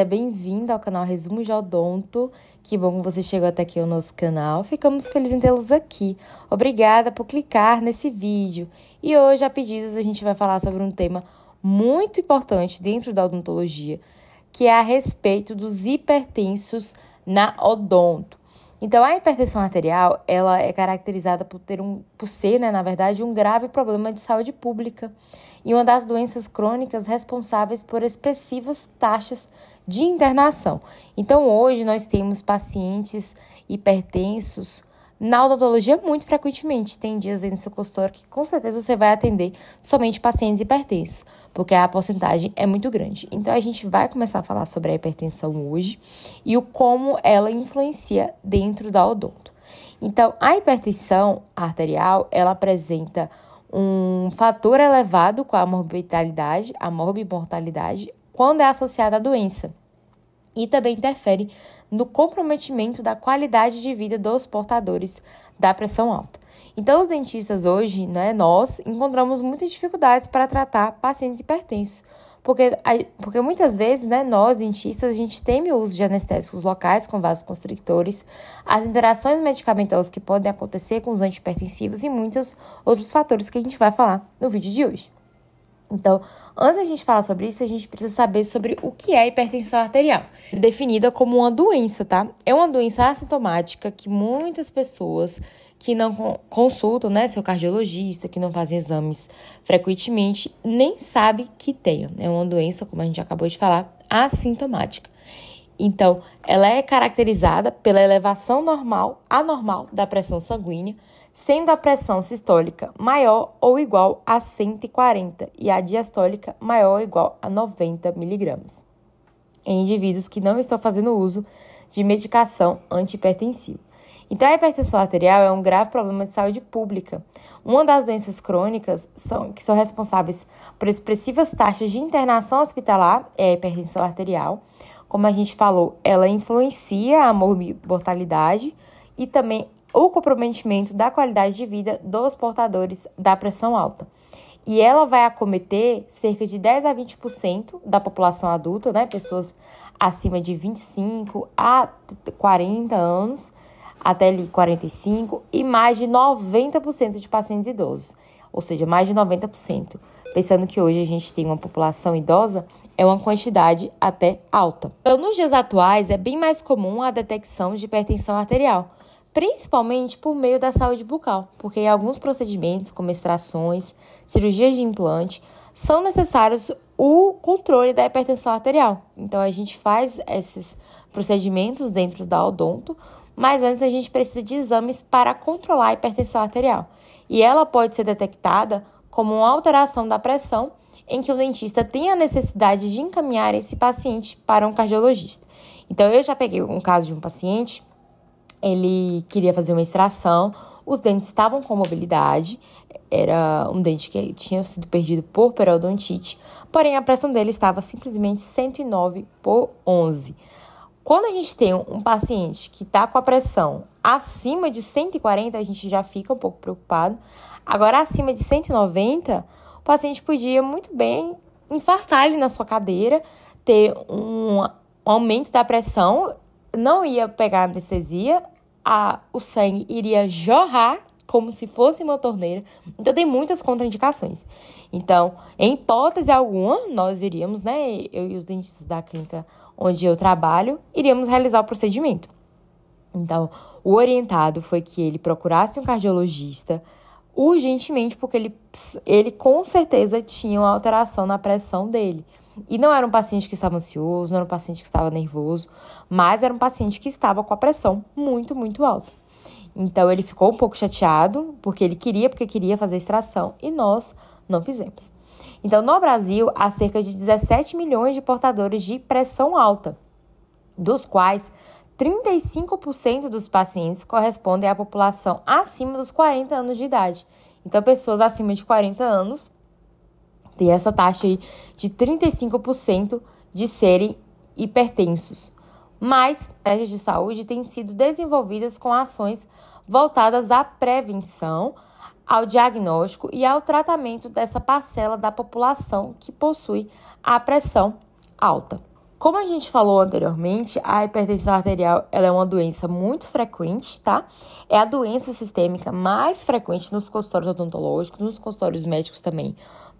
seja bem-vindo ao canal Resumo de Odonto. Que bom que você chegou até aqui ao nosso canal. Ficamos felizes em tê-los aqui. Obrigada por clicar nesse vídeo. E hoje, a pedidos, a gente vai falar sobre um tema muito importante dentro da odontologia, que é a respeito dos hipertensos na odonto. Então, a hipertensão arterial, ela é caracterizada por ser, na verdade, um grave problema de saúde pública e uma das doenças crônicas responsáveis por expressivas taxas de internação. Então, hoje, nós temos pacientes hipertensos na odontologia muito frequentemente. Tem dias aí no seu consultório que, com certeza, você vai atender somente pacientes hipertensos, porque a porcentagem é muito grande. Então, a gente vai começar a falar sobre a hipertensão hoje e o como ela influencia dentro da odonto. Então, a hipertensão arterial, ela apresenta um fator elevado com a morbimortalidade, quando é associada à doença. E também interfere no comprometimento da qualidade de vida dos portadores da pressão alta. Então, os dentistas hoje, nós encontramos muitas dificuldades para tratar pacientes hipertensos, porque muitas vezes, nós dentistas, a gente teme o uso de anestésicos locais com vasoconstrictores, as interações medicamentosas que podem acontecer com os antihipertensivos e muitos outros fatores que a gente vai falar no vídeo de hoje. Então, antes da gente falar sobre isso, a gente precisa saber sobre o que é a hipertensão arterial. Definida como uma doença, tá? É uma doença assintomática que muitas pessoas que não consultam, seu cardiologista, que não fazem exames frequentemente, nem sabem que tem. É uma doença, como a gente acabou de falar, assintomática. Então, ela é caracterizada pela elevação anormal da pressão sanguínea, sendo a pressão sistólica maior ou igual a 140 e a diastólica maior ou igual a 90 miligramas, em indivíduos que não estão fazendo uso de medicação antihipertensiva. Então, a hipertensão arterial é um grave problema de saúde pública. Uma das doenças crônicas que são responsáveis por expressivas taxas de internação hospitalar é a hipertensão arterial. Como a gente falou, ela influencia a morbimortalidade e também o comprometimento da qualidade de vida dos portadores da pressão alta. E ela vai acometer cerca de 10 a 20% da população adulta, pessoas acima de 25 a 40 anos, até ali 45, e mais de 90% de pacientes idosos, ou seja, mais de 90%. Pensando que hoje a gente tem uma população idosa, é uma quantidade até alta. Então, nos dias atuais, é bem mais comum a detecção de hipertensão arterial, principalmente por meio da saúde bucal, porque em alguns procedimentos, como extrações, cirurgias de implante, são necessários o controle da hipertensão arterial. Então, a gente faz esses procedimentos dentro da odonto, mas antes a gente precisa de exames para controlar a hipertensão arterial. E ela pode ser detectada como uma alteração da pressão, em que o dentista tem a necessidade de encaminhar esse paciente para um cardiologista. Então, eu já peguei um caso de um paciente, ele queria fazer uma extração, os dentes estavam com mobilidade, era um dente que tinha sido perdido por periodontite, porém a pressão dele estava simplesmente 109/11. Quando a gente tem um paciente que está com a pressão acima de 140, a gente já fica um pouco preocupado. Agora, acima de 190, o paciente podia muito bem infartar ali na sua cadeira, ter um aumento da pressão, não ia pegar anestesia, o sangue iria jorrar como se fosse uma torneira. Então, tem muitas contraindicações. Então, em hipótese alguma, nós iríamos, eu e os dentistas da clínica onde eu trabalho, iríamos realizar o procedimento. Então, o orientado foi que ele procurasse um cardiologista urgentemente, porque ele com certeza tinha uma alteração na pressão dele. E não era um paciente que estava ansioso, não era um paciente que estava nervoso, mas era um paciente que estava com a pressão muito, muito alta. Então, ele ficou um pouco chateado, porque queria fazer a extração, e nós não fizemos. Então, no Brasil, há cerca de 17 milhões de portadores de pressão alta, dos quais 35% dos pacientes correspondem à população acima dos 40 anos de idade. Então, pessoas acima de 40 anos têm essa taxa aí de 35% de serem hipertensos. Mas, estratégias de saúde têm sido desenvolvidas com ações voltadas à prevenção, ao diagnóstico e ao tratamento dessa parcela da população que possui a pressão alta. Como a gente falou anteriormente, a hipertensão arterial ela é uma doença muito frequente, tá? É a doença sistêmica mais frequente nos consultórios odontológicos, nos consultórios médicos também.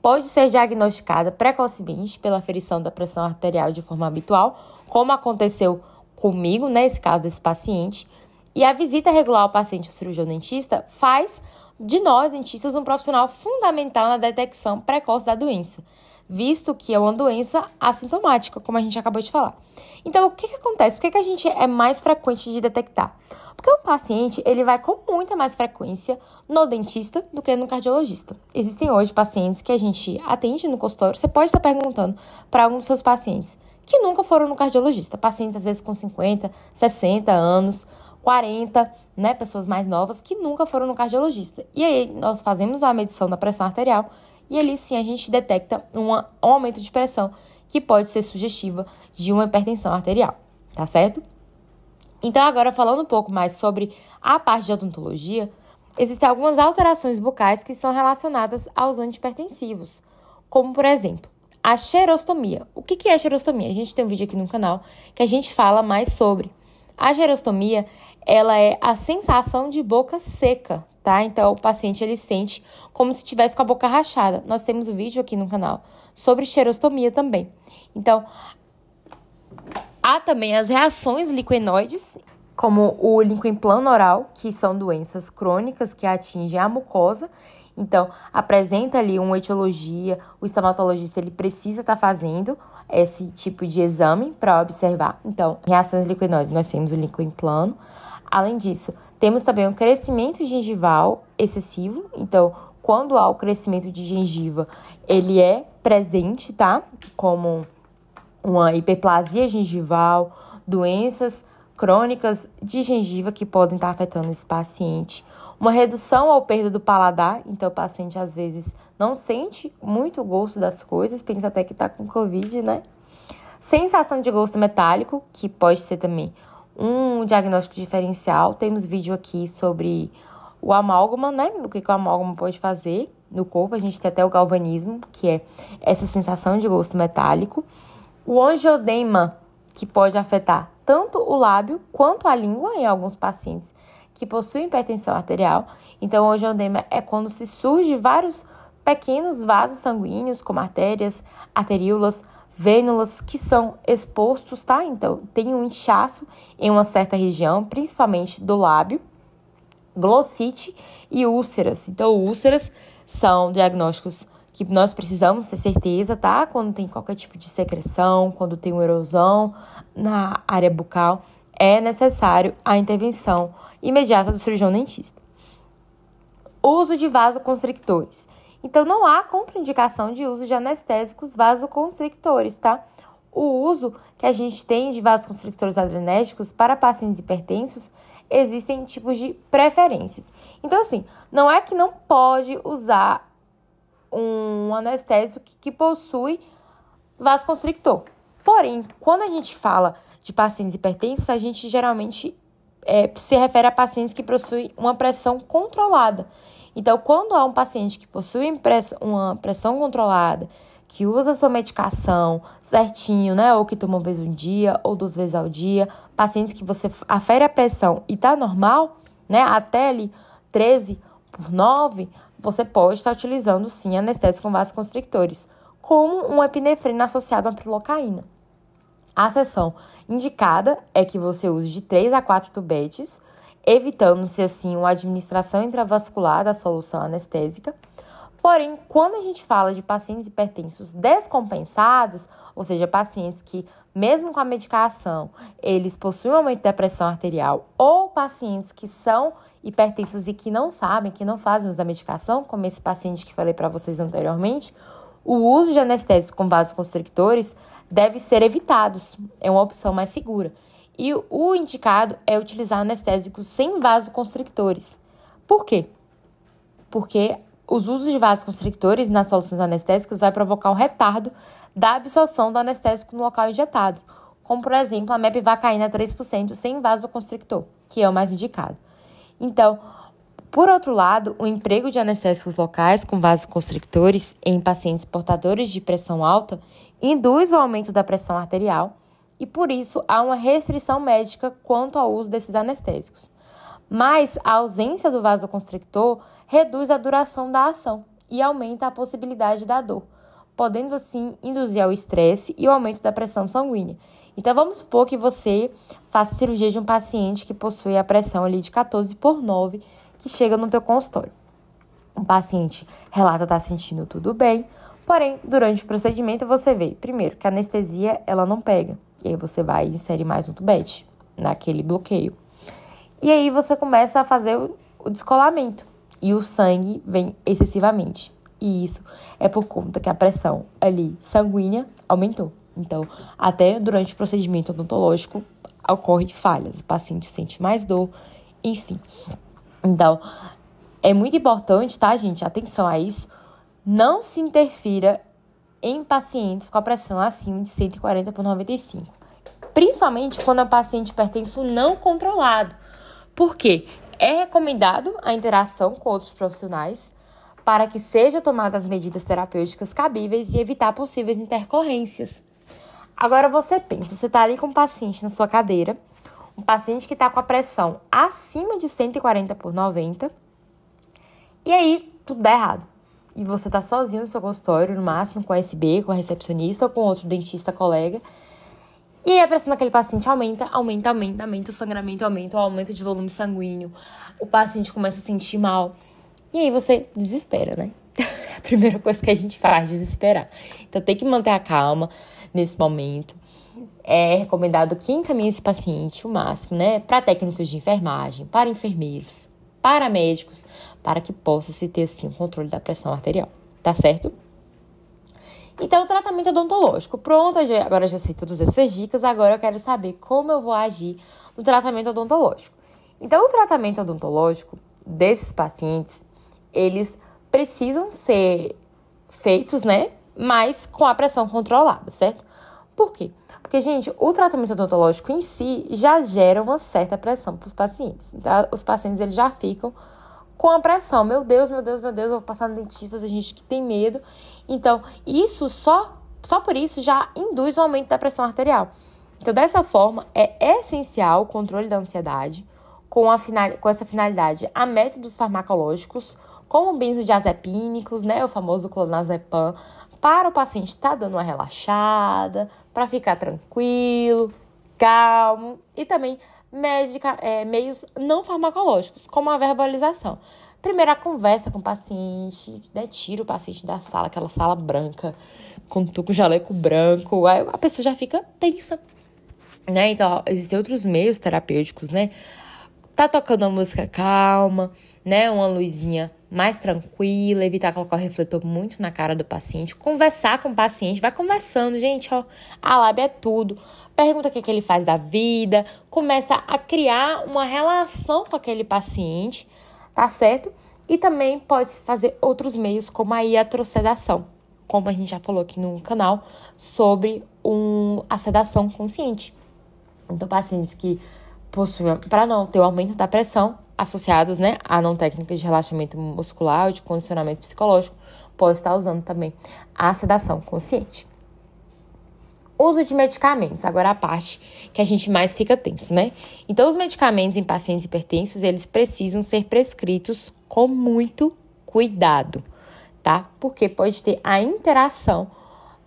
Pode ser diagnosticada precocemente pela aferição da pressão arterial de forma habitual, como aconteceu comigo, nesse caso desse paciente. E a visita regular ao paciente ao cirurgião dentista faz de nós, dentistas, um profissional fundamental na detecção precoce da doença, visto que é uma doença assintomática, como a gente acabou de falar. Então, o que acontece? Por que a gente é mais frequente de detectar? Porque o paciente, ele vai com muita mais frequência no dentista do que no cardiologista. Existem hoje pacientes que a gente atende no consultório, você pode estar perguntando para algum dos seus pacientes que nunca foram no cardiologista, pacientes às vezes com 50, 60 anos, 40, né, pessoas mais novas que nunca foram no cardiologista. E aí nós fazemos uma medição da pressão arterial e ali sim a gente detecta um aumento de pressão que pode ser sugestiva de uma hipertensão arterial, tá certo? Então agora falando um pouco mais sobre a parte de odontologia, existem algumas alterações bucais que são relacionadas aos antihipertensivos, como por exemplo, a xerostomia. O que é a xerostomia? A gente tem um vídeo aqui no canal que a gente fala mais sobre. A xerostomia, ela é a sensação de boca seca, tá? Então, o paciente, ele sente como se estivesse com a boca rachada. Nós temos um vídeo aqui no canal sobre xerostomia também. Então, há também as reações liquenoides, como o lincoimplano oral, que são doenças crônicas que atingem a mucosa. Então, apresenta ali uma etiologia, o estomatologista ele precisa estar fazendo esse tipo de exame para observar. Então, reações liquenoides, nós temos o lincoimplano. Além disso, temos também um crescimento gengival excessivo. Então, quando há o crescimento de gengiva, ele é presente, tá? Como uma hiperplasia gengival, doenças crônicas de gengiva que podem estar afetando esse paciente. Uma redução ou perda do paladar, então o paciente às vezes não sente muito o gosto das coisas, pensa até que está com Covid, né? Sensação de gosto metálico, que pode ser também um diagnóstico diferencial. Temos vídeo aqui sobre o amálgama, né? O que o amálgama pode fazer no corpo. A gente tem até o galvanismo, que é essa sensação de gosto metálico. O angioedema, que pode afetar tanto o lábio quanto a língua em alguns pacientes que possuem hipertensão arterial. Então, o angioedema é quando se surge vários pequenos vasos sanguíneos, como artérias, arteríolas, vênulas, que são expostos, tá? Então, tem um inchaço em uma certa região, principalmente do lábio, glossite e úlceras. Então, úlceras são diagnósticos que nós precisamos ter certeza, tá? Quando tem qualquer tipo de secreção, quando tem uma erosão na área bucal, é necessário a intervenção imediata do cirurgião dentista. Uso de vasoconstrictores. Então, não há contraindicação de uso de anestésicos vasoconstrictores, tá? O uso que a gente tem de vasoconstrictores adrenérgicos para pacientes hipertensos, existem tipos de preferências. Então, assim, não é que não pode usar um anestésico que possui vasoconstrictor. Porém, quando a gente fala de pacientes hipertensos, a gente geralmente se refere a pacientes que possuem uma pressão controlada. Então, quando há um paciente que possui uma pressão controlada, que usa sua medicação certinho, né? Ou que toma uma vez um dia, ou 2 vezes ao dia, pacientes que você afere a pressão e tá normal, né? Até ali 13/9, você pode estar utilizando, sim, anestésico com vasoconstrictores, como um epinefrina associado a prilocaína. A seção indicada é que você use de 3 a 4 tubetes, evitando-se, assim, uma administração intravascular da solução anestésica. Porém, quando a gente fala de pacientes hipertensos descompensados, ou seja, pacientes que, mesmo com a medicação, eles possuem um aumento da pressão arterial, ou pacientes que são hipertensos e que não sabem, que não fazem uso da medicação, como esse paciente que falei para vocês anteriormente, o uso de anestésicos com vasoconstrictores deve ser evitados, é uma opção mais segura. E o indicado é utilizar anestésicos sem vasoconstrictores. Por quê? Porque os usos de vasoconstrictores nas soluções anestésicas vai provocar um retardo da absorção do anestésico no local injetado, como, por exemplo, a mepivacaína 3% sem vasoconstrictor, que é o mais indicado. Então, por outro lado, o emprego de anestésicos locais com vasoconstrictores em pacientes portadores de pressão alta induz o aumento da pressão arterial e por isso há uma restrição médica quanto ao uso desses anestésicos. Mas a ausência do vasoconstrictor reduz a duração da ação e aumenta a possibilidade da dor, podendo assim induzir ao estresse e o aumento da pressão sanguínea. Então vamos supor que você faça cirurgia de um paciente que possui a pressão ali de 14/9, que chega no teu consultório. O paciente relata estar sentindo tudo bem, porém, durante o procedimento você vê, primeiro, que a anestesia ela não pega. E aí você vai inserir mais um tubete naquele bloqueio. E aí você começa a fazer o descolamento e o sangue vem excessivamente. E isso é por conta que a pressão ali sanguínea aumentou. Então, até durante o procedimento odontológico ocorre falhas. O paciente sente mais dor, enfim. Então, é muito importante, tá, gente? Atenção a isso. Não se interfira em pacientes com a pressão acima de 140/95. Principalmente quando é um paciente hipertenso não controlado. Por quê? É recomendado a interação com outros profissionais para que sejam tomadas as medidas terapêuticas cabíveis e evitar possíveis intercorrências. Agora você pensa, você está ali com um paciente na sua cadeira, um paciente que está com a pressão acima de 140/90, e aí tudo dá errado. E você está sozinho no seu consultório, no máximo com a SB, com a recepcionista ou com outro dentista colega. E aí a pressão daquele paciente aumenta, o sangramento aumenta, o aumento de volume sanguíneo, o paciente começa a sentir mal. E aí você desespera, né? A primeira coisa que a gente faz é desesperar. Então tem que manter a calma nesse momento. É recomendado que encaminhe esse paciente o máximo, né? Para técnicos de enfermagem, para enfermeiros, para médicos, para que possa se ter, assim, o controle da pressão arterial. Tá certo? Então, o tratamento odontológico. Pronto, agora já sei todas essas dicas, agora eu quero saber como eu vou agir no tratamento odontológico. Então, o tratamento odontológico desses pacientes, eles precisam ser feitos, né? Mas com a pressão controlada, certo? Por quê? Porque, gente, o tratamento odontológico em si já gera uma certa pressão para os pacientes. Então, os pacientes, eles já ficam com a pressão. Meu Deus, eu vou passar no dentista, a gente que tem medo. Então, isso só por isso já induz o aumento da pressão arterial. Então, dessa forma, é essencial o controle da ansiedade com essa finalidade a métodos farmacológicos, como benzodiazepínicos, né, o famoso clonazepam, para o paciente estar dando uma relaxada, para ficar tranquilo, calmo, e também meios não farmacológicos, como a verbalização. Primeiro, a conversa com o paciente, né? Tira o paciente da sala, aquela sala branca, com jaleco branco, aí a pessoa já fica tensa, né? Então, existem outros meios terapêuticos, né? Tá tocando uma música calma, né? Uma luzinha mais tranquila, evitar colocar o refletor muito na cara do paciente, conversar com o paciente, vai conversando, gente, ó, a lábia é tudo. Pergunta o que ele faz da vida, começa a criar uma relação com aquele paciente, tá certo? E também pode fazer outros meios, como a iatrosedação, como a gente já falou aqui no canal, sobre a sedação consciente. Então, pacientes que possuem, para não ter o aumento da pressão, associados, né, a não técnicas de relaxamento muscular ou de condicionamento psicológico, pode estar usando também a sedação consciente. Uso de medicamentos, agora a parte que a gente mais fica tenso, né? Então, os medicamentos em pacientes hipertensos, eles precisam ser prescritos com muito cuidado, tá? Porque pode ter a interação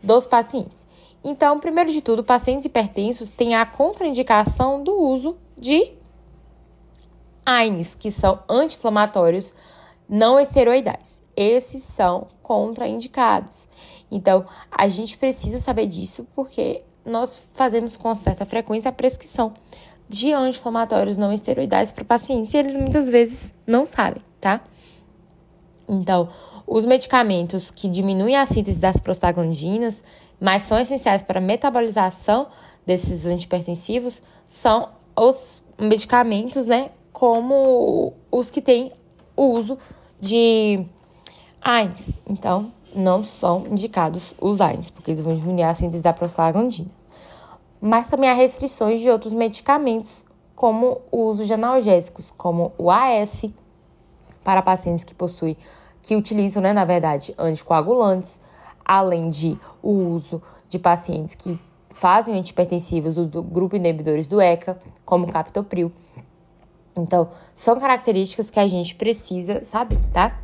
dos pacientes. Então, primeiro de tudo, pacientes hipertensos têm a contraindicação do uso de AINES, que são anti-inflamatórios não esteroidais. Esses são contraindicados. Então, a gente precisa saber disso porque nós fazemos com certa frequência a prescrição de anti-inflamatórios não esteroidais para pacientes e eles muitas vezes não sabem, tá? Então, os medicamentos que diminuem a síntese das prostaglandinas, mas são essenciais para a metabolização desses antihipertensivos, são os medicamentos, né, como os que têm o uso de AINES. Então, não são indicados os AINES, porque eles vão diminuir a síntese da prostaglandina. Mas também há restrições de outros medicamentos, como o uso de analgésicos, como o AS, para pacientes que utilizam, né, na verdade, anticoagulantes, além de o uso de pacientes que fazem antipertensivos do grupo inibidores do ECA, como o captopril. Então, são características que a gente precisa saber, tá?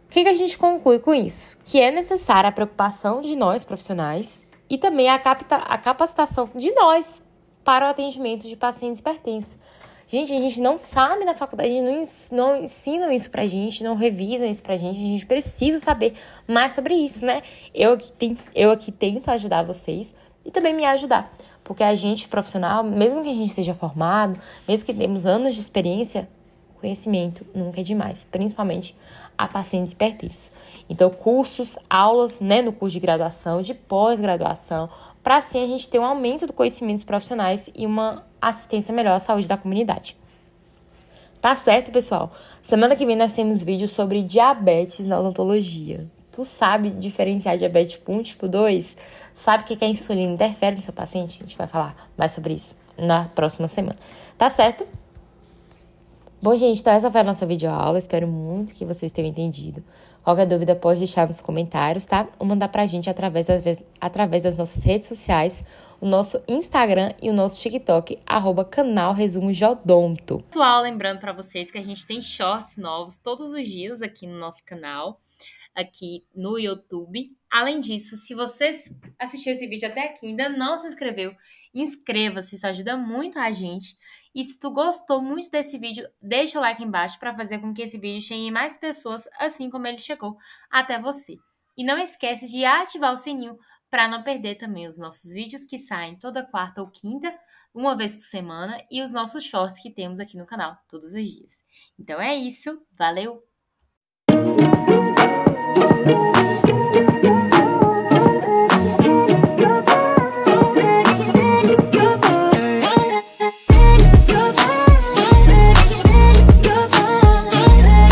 O que a gente conclui com isso? Que é necessária a preocupação de nós, profissionais, e também a capacitação de nós para o atendimento de pacientes hipertensos. Gente, a gente não sabe na faculdade, não ensinam isso pra gente, não revisam isso pra gente. A gente precisa saber mais sobre isso, né? Eu aqui tento ajudar vocês e também me ajudar. Porque a gente, profissional, mesmo que a gente esteja formado, mesmo que temos anos de experiência, conhecimento nunca é demais, principalmente a pacientes hipertensos. Então, cursos, aulas, né, no curso de graduação, de pós-graduação, para assim a gente ter um aumento dos conhecimentos profissionais e uma assistência melhor à saúde da comunidade. Tá certo, pessoal? Semana que vem nós temos vídeos sobre diabetes na odontologia. Tu sabe diferenciar diabetes tipo 1 tipo 2? Sabe o que a insulina interfere no seu paciente? A gente vai falar mais sobre isso na próxima semana. Tá certo? Bom, gente, então essa foi a nossa videoaula. Espero muito que vocês tenham entendido. Qualquer dúvida pode deixar nos comentários, tá? Ou mandar pra gente através das nossas redes sociais, o nosso Instagram e o nosso TikTok, @canal Resumo Jodonto. Pessoal, lembrando pra vocês que a gente tem shorts novos todos os dias aqui no nosso canal, aqui no YouTube. Além disso, se você assistiu esse vídeo até aqui e ainda não se inscreveu, inscreva-se, isso ajuda muito a gente. E se tu gostou muito desse vídeo, deixa o like embaixo para fazer com que esse vídeo chegue em mais pessoas, assim como ele chegou até você. E não esquece de ativar o sininho para não perder também os nossos vídeos que saem toda quarta ou quinta, uma vez por semana, e os nossos shorts que temos aqui no canal todos os dias. Então é isso, valeu!